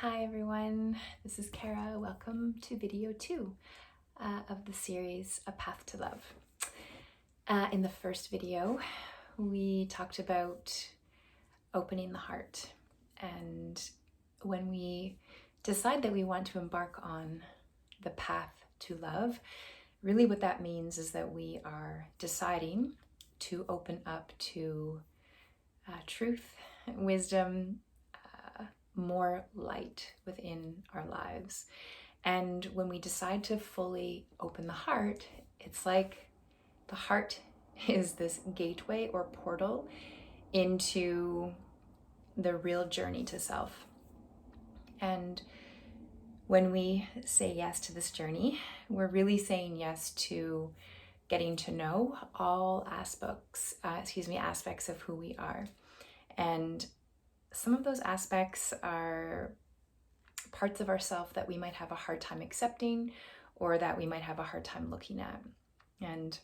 Hi everyone, this is Kara. Welcome to video 2 of the series A Path to Love. In the first video, we talked about opening the heart, and when we decide that we want to embark on the path to love, really what that means is that we are deciding to open up to truth, wisdom, more light within our lives. And when we decide to fully open the heart, it's like the heart is this gateway or portal into the real journey to self. And when we say yes to this journey, we're really saying yes to getting to know all aspects of who we are. And some of those aspects are parts of ourselves that we might have a hard time accepting or that we might have a hard time looking at. And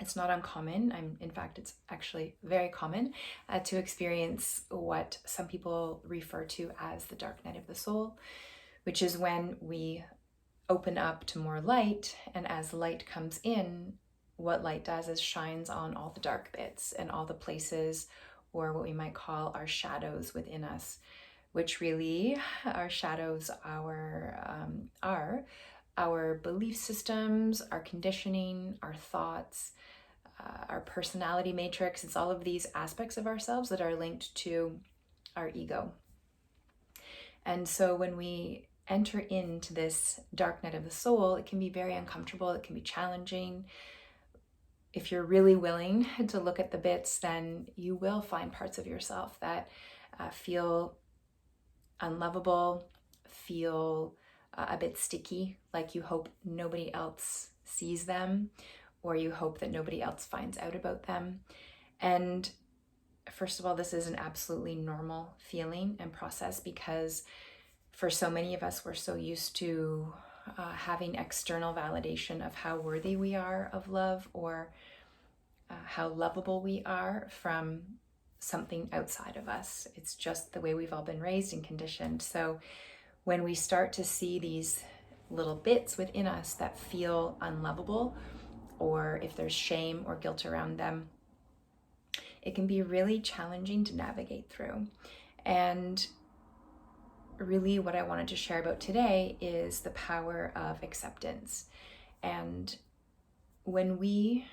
it's not uncommon. In fact, it's actually very common to experience what some people refer to as the dark night of the soul, which is when we open up to more light, and as light comes in, what light does is shines on all the dark bits and all the places, or what we might call our shadows within us, which really our shadows are our belief systems, our conditioning, our thoughts, our personality matrix. It's all of these aspects of ourselves that are linked to our ego. And so when we enter into this dark night of the soul, it can be very uncomfortable, it can be challenging. If you're really willing to look at the bits, then you will find parts of yourself that feel unlovable, feel a bit sticky, like you hope nobody else sees them, or you hope that nobody else finds out about them. And first of all, this is an absolutely normal feeling and process, because for so many of us, we're so used to having external validation of how worthy we are of love, or how lovable we are from something outside of us. It's just the way we've all been raised and conditioned. So when we start to see these little bits within us that feel unlovable, or if there's shame or guilt around them, it can be really challenging to navigate through. And really what I wanted to share about today is the power of acceptance. And when we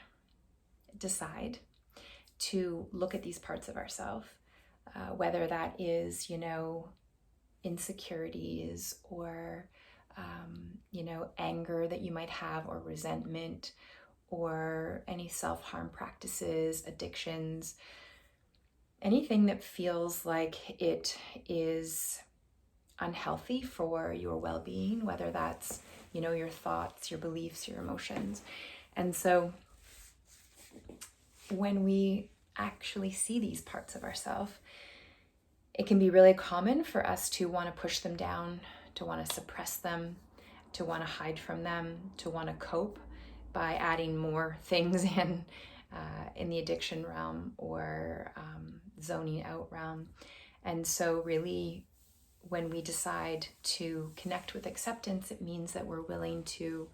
decide to look at these parts of ourselves, whether that is, insecurities or, anger that you might have, or resentment, or any self-harm practices, addictions, anything that feels like it is unhealthy for your well-being, whether that's, your thoughts, your beliefs, your emotions. And so when we actually see these parts of ourselves, it can be really common for us to want to push them down, to want to suppress them, to want to hide from them, to want to cope by adding more things in the addiction realm, or zoning out realm. And so really, when we decide to connect with acceptance, it means that we're willing to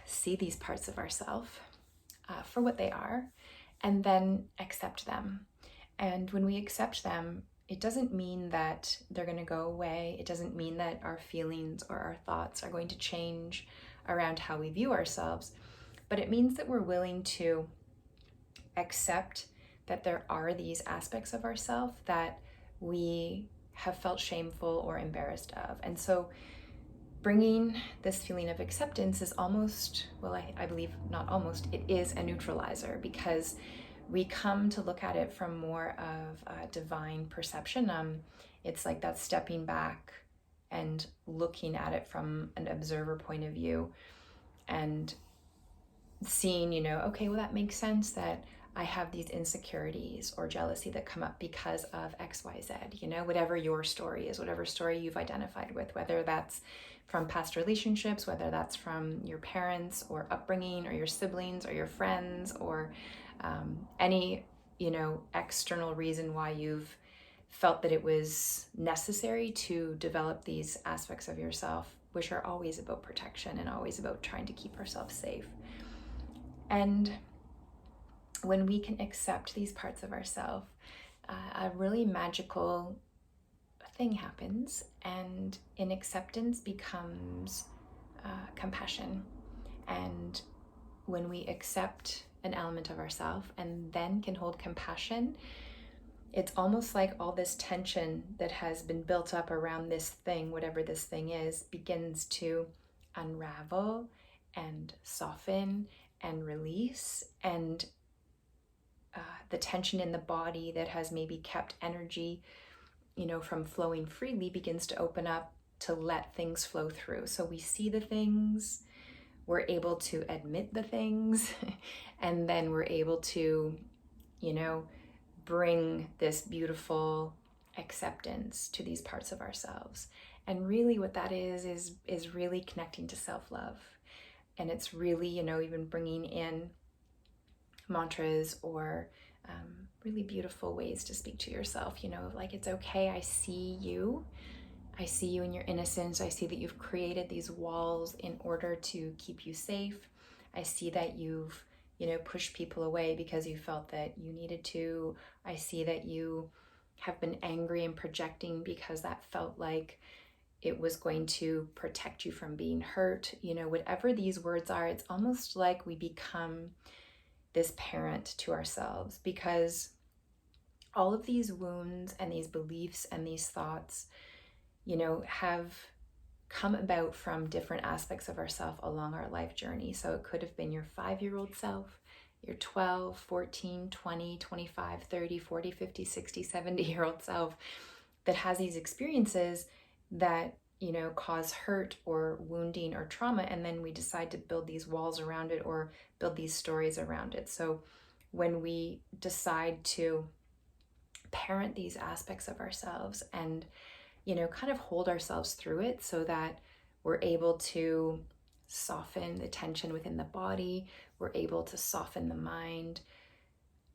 see these parts of ourselves for what they are, and then accept them. And when we accept them, it doesn't mean that they're going to go away. It doesn't mean that our feelings or our thoughts are going to change around how we view ourselves, but it means that we're willing to accept that there are these aspects of ourselves that we have felt shameful or embarrassed of. And so bringing this feeling of acceptance is almost, I believe not almost, it is a neutralizer, because we come to look at it from more of a divine perception. It's like that stepping back and looking at it from an observer point of view, and seeing, okay, well, that makes sense that I have these insecurities or jealousy that come up because of XYZ, whatever your story is, whatever story you've identified with, whether that's from past relationships, whether that's from your parents or upbringing, or your siblings or your friends, or any, external reason why you've felt that it was necessary to develop these aspects of yourself, which are always about protection and always about trying to keep ourselves safe. And when we can accept these parts of ourselves, a really magical thing happens, and in acceptance becomes compassion. And when we accept an element of ourselves and then can hold compassion, it's almost like all this tension that has been built up around this thing, whatever this thing is, begins to unravel and soften and release. And the tension in the body that has maybe kept energy, from flowing freely begins to open up to let things flow through. So we see the things, we're able to admit the things, and then we're able to, bring this beautiful acceptance to these parts of ourselves. And really what that is really connecting to self-love. And it's really, even bringing in mantras or really beautiful ways to speak to yourself, like, it's okay, I see you in your innocence. I see that you've created these walls in order to keep you safe. I see that you've, pushed people away because you felt that you needed to. I see that you have been angry and projecting because that felt like it was going to protect you from being hurt. Whatever these words are, it's almost like we become this parent to ourselves, because all of these wounds and these beliefs and these thoughts, have come about from different aspects of ourself along our life journey. So it could have been your 5-year-old self, your 12, 14, 20, 25, 30, 40, 50, 60, 70-year-old self that has these experiences that, cause hurt or wounding or trauma. And then we decide to build these walls around it or build these stories around it. So when we decide to parent these aspects of ourselves and kind of hold ourselves through it so that we're able to soften the tension within the body, we're able to soften the mind,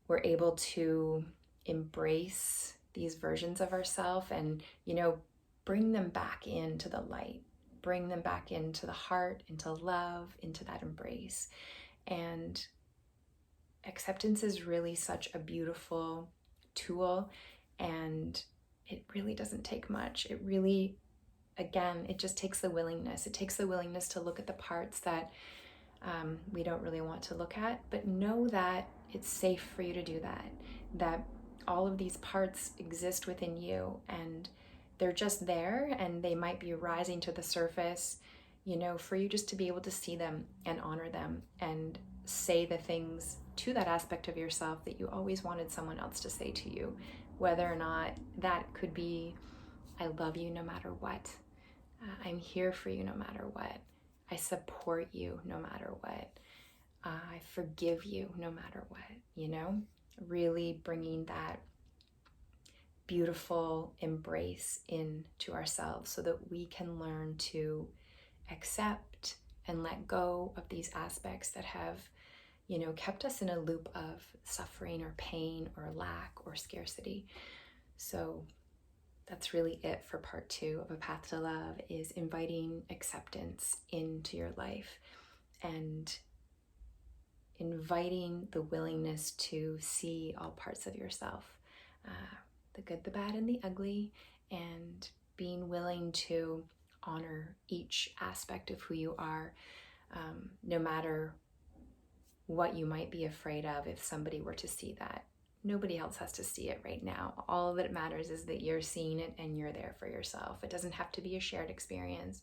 we're able to embrace these versions of ourselves and, bring them back into the light, bring them back into the heart, into love, into that embrace. And acceptance is really such a beautiful tool, and it really doesn't take much. It really, again, it just takes the willingness. It takes the willingness to look at the parts that we don't really want to look at, but know that it's safe for you to do that, that all of these parts exist within you and they're just there, and they might be rising to the surface, for you just to be able to see them and honor them and say the things to that aspect of yourself that you always wanted someone else to say to you, whether or not that could be, I love you no matter what. I'm here for you no matter what. I support you no matter what. I forgive you no matter what, really bringing that beautiful embrace into ourselves so that we can learn to accept and let go of these aspects that have, kept us in a loop of suffering or pain or lack or scarcity. So that's really it for part 2 of A Path to Love, is inviting acceptance into your life and inviting the willingness to see all parts of yourself, the good, the bad, and the ugly, and being willing to honor each aspect of who you are, no matter what you might be afraid of if somebody were to see that. Nobody else has to see it right now. All that matters is that you're seeing it and you're there for yourself. It doesn't have to be a shared experience.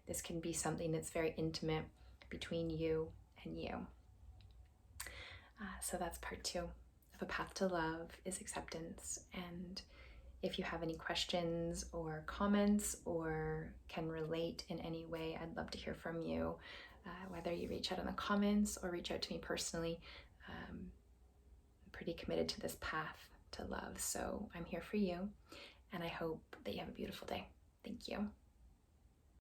This can be something that's very intimate between you and you. So that's part 2 of A Path to Love, is acceptance. And if you have any questions or comments or can relate in any way, I'd love to hear from you, whether you reach out in the comments or reach out to me personally. I'm pretty committed to this path to love, so I'm here for you, and I hope that you have a beautiful day. Thank you.